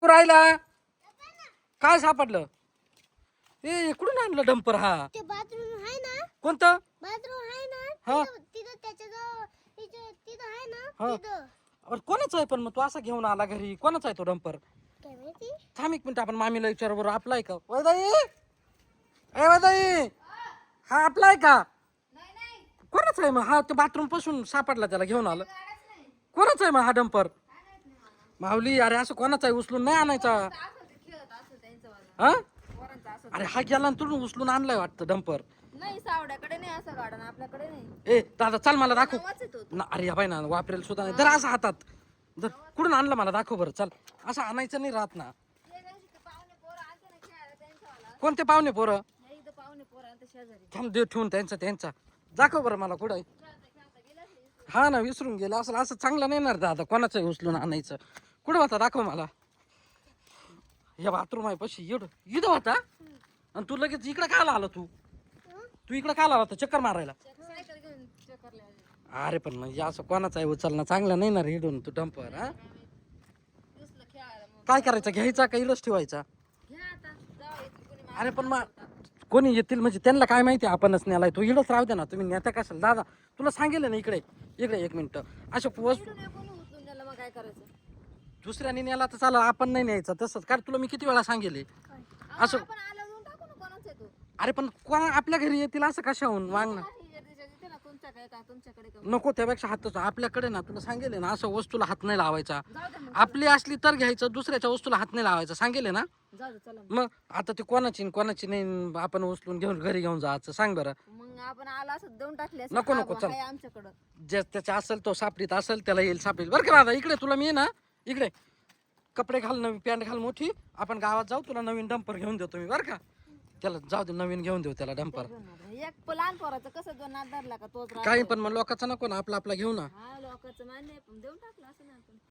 राहिला काय सापडलं? कुठून आणलं डंपर? हा ते बाथरूम आहे ना, कोणतं बाथरूम आहे ना, हा तिथं त्याच्या जवळ तिथं आहे ना, हा. तिथं अरे कोणाचा आहे पण? मग तू असा घेऊन आला घरी, कोणाचा आहे तो डंपर? काय माहिती. थांब एक मिनिट, आपण मामीला विचारू बरोबर. आपला आहे का वैदाई? ए वैदाई, हा आपला आहे का? कोणाचा आहे मग? हा तो बाथरूम पासून सापडला, त्याला घेऊन आलं. कोणाचा आहे मग हा डंपर? माऊली अरे असं कोणाचा आहे? उचलून नाही आणायचा. हा अरे हा गेला आणि तुडून उचलून आणलाय वाटतं डंपर. नाही सावड्याकडे नाही असं गार्डन आपल्याकडे नाही. ए दादा चल मला दाखव नावाच आहे तो. ना. अरे या बाई ना वापरेल सुद्धा नाही. जर असं हातात जर कुठून आणलं मला दाखव बरं. चल असं आणायचं नाही राहत ना. पाहुणे पोरं आलते ना खेळायला त्यांच्यावाला. कोणते पाहुणे पोरं? नाही इथं पाहुणे पोरं आलते शेजारी. थांब देव ठेवून त्यांचा दाखव बरं मला कुठं आहे. हा ना विसरून गेलं. असं चांगलं नाही ना दादा, कोणाचं उचलून आणायचं. कुठं होता दाखव मला. हे बाथरूम आहे पशी इथं होता. आणि तू लगेच इकडे कायला आला? तू इकडे कायला आला? चक्कर मारायला? सायकल घेऊन चक्करला आले. अरे पण म्हणजे असं कोणाचं आहे उचलणं चांगलं नाही ना रे हिडून तू डंपर. हा दिसलं खेळायला मग काय करायचं? घ्यायचा का इडच ठेवायचा? घ्या आता जाऊ इथे कोणी अरे पण मग कोणी येतील म्हणजे त्यांना काय माहिती आपणच नेलाय. तू इडच राहू दे ना. तुम्ही नेता कशाला? दादा तुला सांगेल ना इकडे एक मिनिट. अशा वस्तू मागून कोणी उचलून द्यायला मग काय करायचं? दुसऱ्याने नेला तर चालेल, आपण नाही न्यायचं तसंच. कारण तुला मी किती वेळा सांगेल असं. आपण आलं जाऊन टाकू ना कोणाचं आहे तो. अरे पण कोणा आपल्या घरी येतील असं कशाहून वागणं तिथे ना तुमच्याकडे का तुमच्याकडे का नको. त्यापेक्षा हातच आपल्याकडे ना. तुला सांगेल ना असं वस्तूला हात नाही लावायचा. जाऊ दे मग. आपली असली तर घ्यायचं, दुसऱ्याच्या वस्तूला हात नाही लावायचा. सांगेल ना. जाऊ दे चला मग. मग आता ते कोणाची नाही आपण उचलून घेऊन घरी घेऊन जायचं? सांग बरं. मग आपण आला असं देऊन टाकले असं. नको, हा नको, बा, चल. आहे आमच्याकडं. जे त्याच्या असेल तो सापडीत असेल त्याला येईल सापडीत. बरं का दादा इकडे तुला मी ना इकडे कपडे घाल, नवीन पॅन्ट घाल मोठी. आपण गावात जाऊ, तुला नवीन डंपर घेऊन देतो मी. बरं का त्याला जाऊ दे, नवीन घेऊन देऊ त्याला डंपर. एक लहान पोराचं कसं दोन नाद धरला का तोच राहतो. काही पण मग लोकांचा नको ना, आपला घेऊ ना. हा लोकांचं मान्य आहे, पण देऊन टाकलं असं ना आपण.